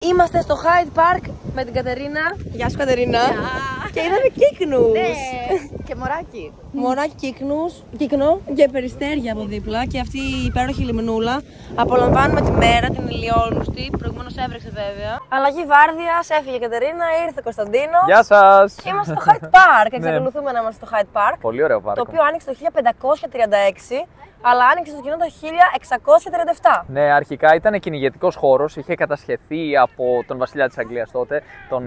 Είμαστε στο Hyde Park με την Κατερίνα. Γεια σου Κατερίνα. Και είδαμε κύκνους. Ναι, και μωράκι. Μωράκι κύκνο και περιστέρια από δίπλα και αυτή η υπέροχη λιμνούλα. Απολαμβάνουμε τη μέρα, την ηλιόλουστη. Προηγουμένως έβρεξε βέβαια. Αλλαγή βάρδιας, έφυγε η Κατερίνα, ήρθε ο Κωνσταντίνος. Γεια σας! Είμαστε στο Hyde Park. Εξακολουθούμε να είμαστε στο Hyde Park. Πολύ ωραίο πάρκο. Το οποίο άνοιξε το 1536. Αλλά άνοιξε στο κοινό το 1637. Ναι, αρχικά ήταν κυνηγετικός χώρος. Είχε κατασχεθεί από τον βασιλιά της Αγγλίας τότε, τον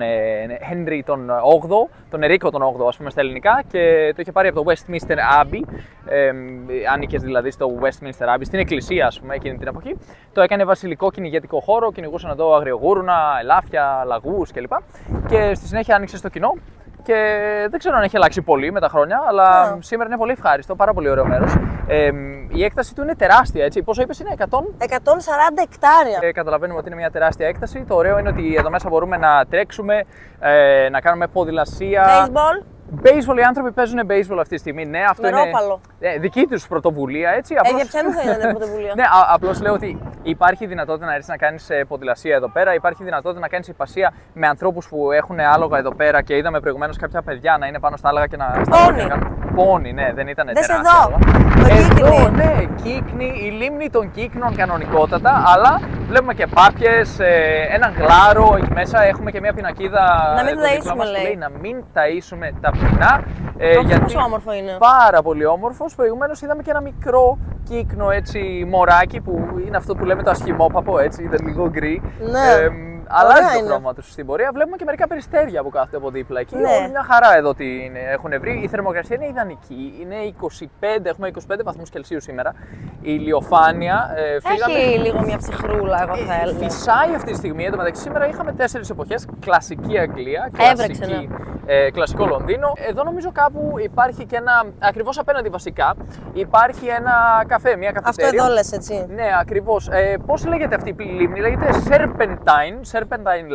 Henry τον 8ο, τον Ερίκο τον 8ο, ας πούμε στα ελληνικά, και το είχε πάρει από το Westminster Abbey. Άνοικε δηλαδή στο Westminster Abbey, στην εκκλησία, ας πούμε, εκείνη την εποχή. Το έκανε βασιλικό κυνηγετικό χώρο, κυνηγούσαν εδώ αγριογούρουνα, ελάφια, λαγούς κλπ. Και στη συνέχεια άνοιξε στο κοινό. Και δεν ξέρω αν έχει αλλάξει πολύ με τα χρόνια, αλλά σήμερα είναι πολύ ευχάριστο, πάρα πολύ ωραίο μέρος. Η έκταση του είναι τεράστια, έτσι. Πόσο είπες είναι, 140 εκτάρια. Καταλαβαίνουμε ότι είναι μια τεράστια έκταση. Το ωραίο είναι ότι εδώ μέσα μπορούμε να τρέξουμε, να κάνουμε ποδηλασία. Baseball. Baseball, οι άνθρωποι παίζουν baseball αυτή τη στιγμή. Ναι, αυτό Μερόπαλο. είναι δική τους πρωτοβουλία, έτσι. Για ποιανού θα είναι πρωτοβουλία. Ναι, απλώς λέω ότι υπάρχει δυνατότητα να έρθεις να κάνεις ποδηλασία εδώ πέρα. Υπάρχει δυνατότητα να κάνεις υπασία με ανθρώπους που έχουν άλογα εδώ πέρα και είδαμε προηγουμένως κάποια παιδιά να είναι πάνω στα άλογα και να σταματήσουν. Πόνι, ναι, δεν ήταν τεράστια. Εδώ, ναι, κύκνη, η λίμνη των κύκνων κανονικότατα, αλλά βλέπουμε και πάπιες, έναν γλάρο εκεί μέσα, έχουμε και μια πινακίδα. Να μην ταΐσουμε, λέει. Να μην ταΐσουμε τα πτηνά. Γιατί πόσο όμορφο είναι. Πάρα πολύ όμορφος. Προηγουμένως είδαμε και ένα μικρό κύκνο, έτσι, μωράκι, που είναι αυτό που λέμε το ασχημόπαπο, έτσι, είναι λίγο γκρι. Ναι. Αλλάζει το χρώμα του στην πορεία. Βλέπουμε και μερικά περιστέρια που κάθονται από δίπλα εκεί. Ναι. Όλη μια χαρά εδώ την έχουν βρει. Η θερμοκρασία είναι ιδανική. Είναι 25, έχουμε 25 βαθμούς Κελσίου σήμερα. Η ηλιοφάνεια. Έχει λίγο μια ψυχρούλα, εγώ θα έλεγα. Φυσάει αυτή τη στιγμή. Εν τω μεταξύ, σήμερα είχαμε 4 εποχές. Κλασική Αγγλία, κλασικό Λονδίνο. Εδώ νομίζω κάπου υπάρχει και ένα. Ακριβώς απέναντι βασικά υπάρχει ένα καφέ, μια καφετέρια. Αυτό εδώ λες, έτσι. Ναι, ακριβώς. Πώς λέγεται αυτή η λίμνη, λέγεται Serpentine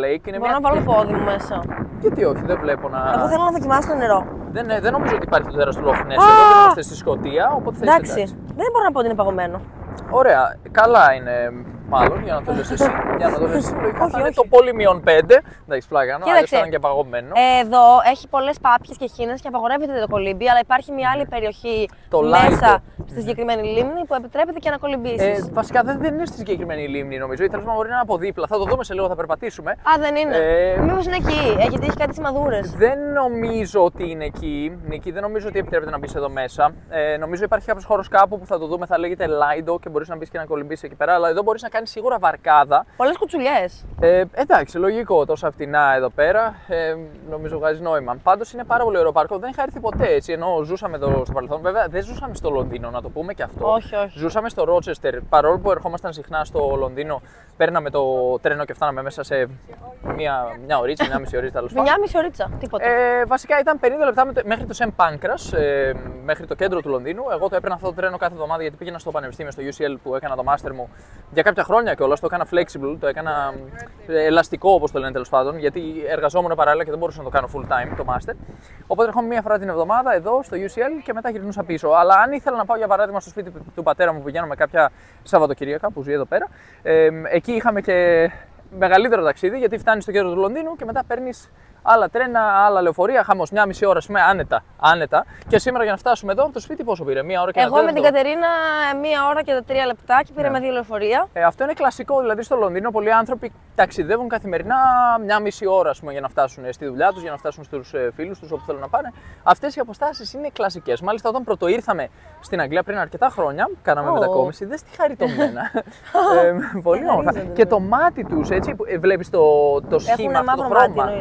Lake. Μπορώ να βάλω το πόδι μου μέσα. Γιατί όχι, δεν βλέπω να. Εγώ θέλω να δοκιμάσω το νερό. Δεν νομίζω ότι υπάρχει το τέρας του Loch Ness. Εδώ δεν είμαστε στη Σκωτία, οπότε θα είστε εντάξει. Δεν μπορώ να πω ότι είναι παγωμένο. Ωραία, καλά είναι. Μάλλον, για να το λες εσύ. Για να το λες εσύ. Όχι, είναι το πολύ -5. Εντάξει, πλάκα, αλλιώς θα είναι και παγωμένο. Εδώ έχει πολλές πάπιες και χήνες και απαγορεύεται το κολύμπι, αλλά υπάρχει μια άλλη περιοχή μέσα στη συγκεκριμένη λίμνη που επιτρέπεται και να κολυμπήσεις. Βασικά δεν είναι στη συγκεκριμένη λίμνη, νομίζω. Ή τέλος μπορεί να είναι από δίπλα. Θα το δούμε σε λίγο, θα περπατήσουμε. Α, δεν είναι. Μήπως είναι εκεί, γιατί έχει κάτι σημαδούρες. Δεν νομίζω ότι είναι εκεί, Νίκη. Δεν νομίζω ότι επιτρέπεται να μπει εδώ μέσα. Νομίζω υπάρχει κάποιο χώρο κάπου που θα το δούμε, θα λέγεται Lido και μπορεί να μπει και να κολυμπήσει εκεί πέρα. Αλλά εδώ μπορεί να κάνει σίγουρα βαρκάδα. Πολλές κουτσουλιές. Εντάξει, λογικό, τόσα φτηνά εδώ πέρα. Νομίζω βγάζει νόημα. Πάντως είναι πάρα πολύ ωραίο πάρκο. Δεν είχα έρθει ποτέ έτσι, ενώ ζούσαμε εδώ στο παρελθόν. Βέβαια δεν ζούσαμε στο Λονδίνο, να το πούμε και αυτό. Όχι, όχι. Ζούσαμε στο Ρότσεστερ. Παρόλο που ερχόμασταν συχνά στο Λονδίνο, παίρναμε το τρένο και φτάναμε μέσα σε μια ωρίτσα, μια μισή ωρίτσα τέλος πάντων. Μια μισή ωρίτσα, τίποτα. Βασικά ήταν 50 λεπτά μέχρι το Σεν Πάνκρας, μέχρι το κέντρο του Λονδίνου. Εγώ το έπαιρνα αυτό το τρένο κάθε εβδομάδα γιατί πήγαινα στο πανεπιστήμιο, στο UCL που έκανα το master μου για κάποια χρόνια κιόλας. Το έκανα flexible, το έκανα ελαστικό όπως το λένε τέλος πάντων, γιατί εργαζόμουν παράλληλα και δεν μπορούσα να το κάνω full time το master. Οπότε έρχομαι μία φορά την εβδομάδα εδώ στο UCL και μετά γυρνούσα πίσω. Αλλά αν ήθελα να πάω για παράδειγμα στο σπίτι του πατέρα μου που πηγαίνουμε κάποια Σαββατοκυριακά που ζει εδώ πέρα, εκεί είχαμε και μεγαλύτερο ταξίδι γιατί φτάνει στο κέντρο του Λονδίνου και μετά παίρνει άλλα τρένα, άλλα λεωφορεία. Χαμός, μια μισή ώρα, άνετα. Και σήμερα για να φτάσουμε εδώ από το σπίτι, πόσο πήρε, μία ώρα και εγώ με την Κατερίνα, μία ώρα και τα 3 λεπτά και πήραμε 2 λεωφορεία. Αυτό είναι κλασικό, δηλαδή στο Λονδίνο πολλοί άνθρωποι ταξιδεύουν καθημερινά μια μισή ώρα για να φτάσουν στη δουλειά τους, για να φτάσουν στους φίλους τους όπου θέλουν να πάνε. Αυτές οι αποστάσεις είναι κλασικές. Μάλιστα, όταν πρωτοήρθαμε στην Αγγλία πριν αρκετά χρόνια, κάναμε μετακόμιση, δεν στη χαριτωμένα. Πολύ όμορφα. Και το μάτι τους, έτσι, βλέπει το σχήμα, αυτό το χρώμα.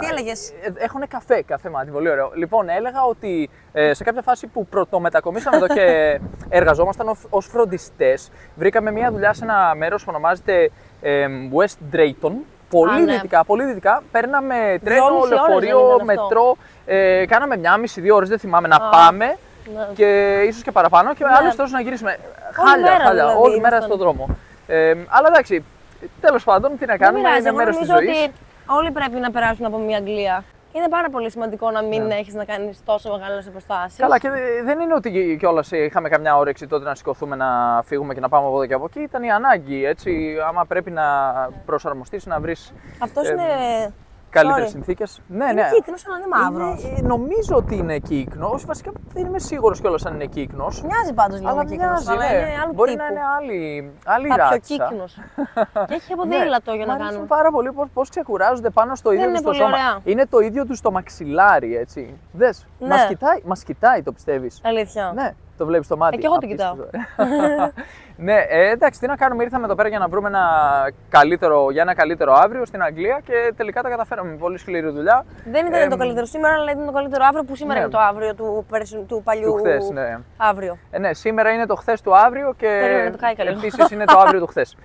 Τι έλεγες? Έχουν καφέ μάτι, πολύ ωραίο. Λοιπόν, έλεγα ότι σε κάποια φάση που πρωτομετακομίσαμε εδώ και εργαζόμασταν ως φροντιστές, βρήκαμε μια δουλειά σε ένα μέρος που ονομάζεται West Drayton. Πολύ δυτικά. Παίρναμε τρένο, λεωφορείο, μετρό. Κάναμε 1,5-2 ώρες, δεν θυμάμαι, να πάμε. Και ίσως και παραπάνω. Και άλλες τόσες να γυρίσουμε. Χάλια, όλη μέρα στον δρόμο. Αλλά εντάξει, τέλος πάντων, τι να κάνουμε, είναι μέρος της ζωής. Όλοι πρέπει να περάσουν από μια Αγγλία. Είναι πάρα πολύ σημαντικό να μην έχεις να κάνεις τόσο μεγάλες αποστάσεις. Καλά, και δεν είναι ότι κιόλας είχαμε καμιά όρεξη τότε να σηκωθούμε να φύγουμε και να πάμε από εδώ και από εκεί. Ήταν η ανάγκη. Έτσι, άμα πρέπει να προσαρμοστείς, να βρεις. Αυτός είναι. Καλύτερες συνθήκες. Ναι, Είναι κύκνος, αλλά είναι μαύρος. Νομίζω ότι είναι κύκνος. Βασικά δεν είμαι σίγουρος κιόλας αν είναι κύκνος. Μοιάζει πάντως λίγο κύκνος, αλλά είναι άλλου μπορεί τύπου. να είναι άλλη ράτσα. Πιο κύκνος. Και έχει αποδήλατο για να κάνουμε. Πάρα πολύ πώς ξεκουράζονται πάνω στο ίδιο τους το σώμα. Ωραία. Είναι το ίδιο τους το μαξιλάρι, έτσι. Δες, ναι. μας κοιτάει, το πιστεύεις? Αλήθεια. Ναι. Το βλέπεις στο μάτι. Και εγώ το κοιτάω. Ναι, εντάξει, τι να κάνουμε, ήρθαμε εδώ πέρα για να βρούμε ένα καλύτερο αύριο στην Αγγλία και τελικά τα καταφέραμε. Πολύ σκληρή δουλειά. Δεν ήταν το καλύτερο σήμερα, αλλά ήταν το καλύτερο αύριο που σήμερα είναι το αύριο του παλιού χθες, ναι. αύριο. Ναι, σήμερα είναι το χθες του αύριο και επίσης είναι το αύριο του χθες.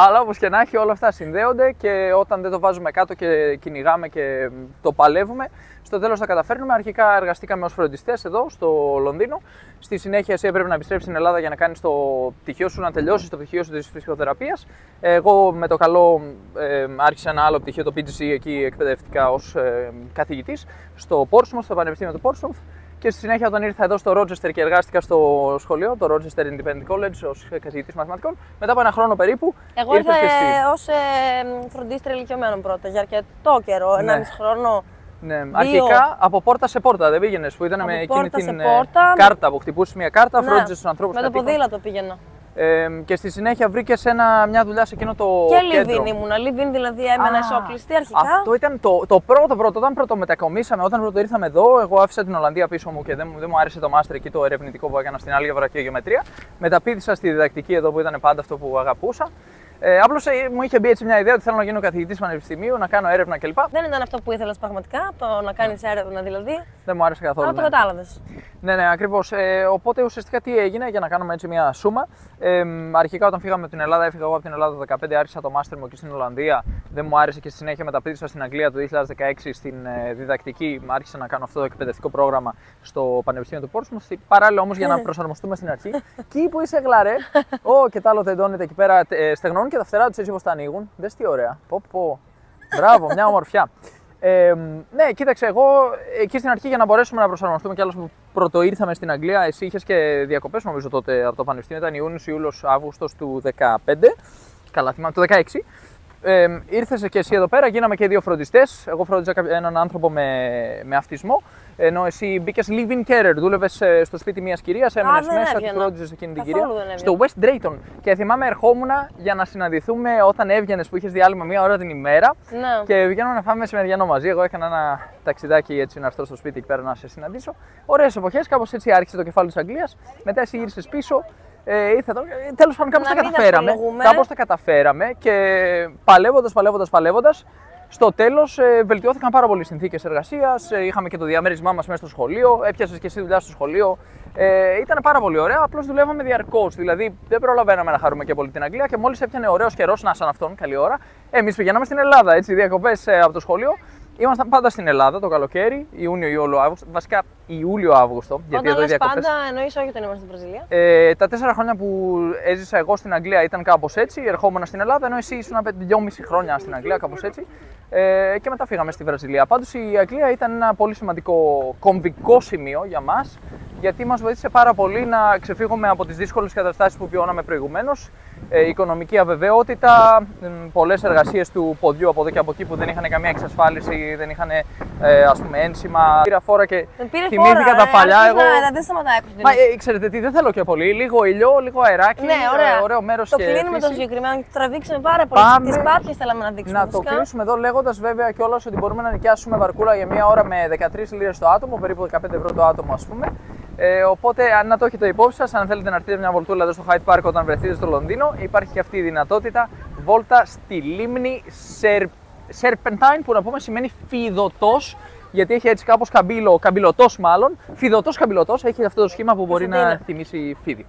Αλλά όπως και να έχει, όλα αυτά συνδέονται και όταν δεν το βάζουμε κάτω και κυνηγάμε και το παλεύουμε, στο τέλος τα καταφέρνουμε. Αρχικά εργαστήκαμε ως φροντιστές εδώ στο Λονδίνο. Στη συνέχεια, εσύ έπρεπε να επιστρέψεις στην Ελλάδα για να κάνεις το πτυχίο σου, να τελειώσεις το πτυχίο σου της φυσιοθεραπείας. Εγώ με το καλό άρχισα ένα άλλο πτυχίο, το PGC, εκεί εκπαιδευτικά ως καθηγητής στο Portsmouth, στο Πανεπιστήμιο του Portsmouth. Και στη συνέχεια, όταν ήρθα εδώ στο Rochester και εργάστηκα στο σχολείο, το Rochester Independent College, ως καθηγητής μαθηματικών, μετά από ένα χρόνο περίπου. Εγώ ήρθα ως φροντίστρια ηλικιωμένων πρώτα για αρκετό καιρό, 1,5 χρόνο. Ναι, αρχικά από πόρτα σε πόρτα δεν πήγαινες, που ήταν από με εκείνη την κάρτα που χτυπούσε μια κάρτα, ναι, φρόντιζες τους ανθρώπους. Με το ποδήλατο πήγαινα. Και στη συνέχεια βρήκες μια δουλειά σε εκείνο το και κέντρο. Live-in ήμουνα. Live-in δηλαδή έμενα ισόκλειστη αρχικά. Αυτό ήταν το πρώτο. Όταν πρώτο μετακομίσαμε, όταν πρώτο ήρθαμε εδώ, εγώ άφησα την Ολλανδία πίσω μου και δεν μου άρεσε το μάστερ εκεί, το ερευνητικό που έκανα στην Άλγευρα και γεωμετρία. Μεταπήδησα στη διδακτική εδώ που ήταν πάντα αυτό που αγαπούσα. Απλώς μου είχε μπει έτσι μια ιδέα ότι θέλω να γίνω καθηγητής πανεπιστημίου, να κάνω έρευνα κλπ. Δεν ήταν αυτό που ήθελες πραγματικά, το να κάνεις έρευνα δηλαδή. Δεν μου άρεσε καθόλου. Αλλά το κατάλαβες. Ναι, ακριβώς. Οπότε ουσιαστικά τι έγινε, για να κάνουμε έτσι μια σούμα. Αρχικά όταν φύγαμε από την Ελλάδα, έφυγα εγώ από την Ελλάδα το 2015, άρχισα το μάστερ μου εκεί στην Ολλανδία. Δεν μου άρεσε και στη συνέχεια μεταπήδησα στην Αγγλία το 2016 στην διδακτική. Άρχισα να κάνω αυτό το εκπαιδευτικό πρόγραμμα στο Πανεπιστήμιο του Portsmouth. Παράλληλα όμως για να προσαρμοστούμε στην αρχή. Εκεί που είσαι γλαρέ, και τ' άλλο τεντώνεται εκεί πέρα, στεγνώνουν και τα φτερά τους έτσι όπως τα ανοίγουν. Δες τι ωραία. Μπράβο, μια ομορφιά. Ναι, κοίταξε, εγώ εκεί στην αρχή για να μπορέσουμε να προσαρμοστούμε κι άλλως που πρώτο ήρθαμε στην Αγγλία, εσύ είχες και διακοπές νομίζω τότε από το Πανεπιστήμιο, ήταν Ιούνιος, Ιούλιος, Αύγουστος του 2015, καλά θυμάμαι, του 2016. Ήρθες και εσύ εδώ πέρα, γίναμε και δύο φροντιστές. Εγώ φρόντιζα έναν άνθρωπο με αυτισμό. Ενώ εσύ μπήκες live-in carer, δούλευες στο σπίτι μιας κυρίας, έμενες μέσα και φρόντιζες εκείνη την κυρία. Στο West Drayton. Και θυμάμαι ερχόμουν για να συναντηθούμε όταν έβγαινες που είχες διάλειμμα μία ώρα την ημέρα. Ναι. Και βγαίνουμε να φάμε μεσημεριανό μαζί. Εγώ έκανα ένα ταξιδάκι έτσι να έρθω στο σπίτι εκεί πέρα να σε συναντήσω. Ωραίες εποχές, κάπως έτσι άρχισε το κεφάλι της Αγγλίας. Μετά εσύ γύρισες πίσω. Τέλος πάντων, κάπως τα καταφέραμε και παλεύοντας. Στο τέλος βελτιώθηκαν πάρα πολύ οι συνθήκες εργασίας. Είχαμε και το διαμέρισμά μας μέσα στο σχολείο. Έπιασες και εσύ δουλειά στο σχολείο. Ήταν πάρα πολύ ωραία. Απλώς δουλεύαμε διαρκώς. Δηλαδή δεν προλαβαίναμε να χαρούμε και πολύ την Αγγλία και μόλις έπιανε ωραίος καιρός, να σαν αυτόν, καλή ώρα, εμείς πηγαίναμε στην Ελλάδα. Έτσι, διακοπές από το σχολείο. Ήμασταν πάντα στην Ελλάδα το καλοκαίρι, Ιούνιο-Ιούλιο-Αύγουστο. Βασικά Ιούλιο-Αύγουστο. Γιατί όταν λες πάντα, εννοείς όχι όταν ήμασταν στην Βραζιλία. Τα 4 χρόνια που έζησα εγώ στην Αγγλία ήταν κάπως έτσι. Ερχόμουν στην Ελλάδα, ενώ εσύ ήσουν 2,5 χρόνια στην Αγγλία, κάπως έτσι. Και μετά φύγαμε στη Βραζιλία. Πάντως η Αγγλία ήταν ένα πολύ σημαντικό κομβικό σημείο για μας, γιατί μας βοήθησε πάρα πολύ να ξεφύγουμε από τις δύσκολες καταστάσεις που βιώναμε προηγουμένως. Οικονομική αβεβαιότητα, πολλές εργασίες του ποδιού από εδώ και από εκεί που δεν είχαν καμία εξασφάλιση, δεν είχαν ας πούμε ένσημα. Πήρα φόρα και θυμήθηκα τα παλιά. Δεν σταματάει. Μα ξέρετε τι, δεν θέλω και πολύ. Λίγο ήλιο, λίγο αεράκι, ωραίο μέρος. Το κλείνουμε το συγκεκριμένο και τραβήξαμε πάρα πολύ. Τις Πάτιες θέλαμε να δείξουμε. Να το κλείσουμε εδώ λέγοντας βέβαια κιόλας ότι μπορούμε να νοικιάσουμε βαρκούλα για μία ώρα με 13 λίρες το άτομο, περίπου 15 ευρώ το άτομο ας πούμε. Οπότε να το έχετε υπόψη σας, αν θέλετε να έρθετε μια βολτούλα εδώ στο Hyde Park όταν βρεθείτε στο Λονδίνο, υπάρχει και αυτή η δυνατότητα. Βόλτα στη λίμνη Serpentine, που να πούμε σημαίνει φιδωτός, γιατί έχει έτσι κάπως καμπυλωτός μάλλον. Φιδωτός καμπυλωτός, έχει αυτό το σχήμα που μπορεί να θυμίσει φίδι.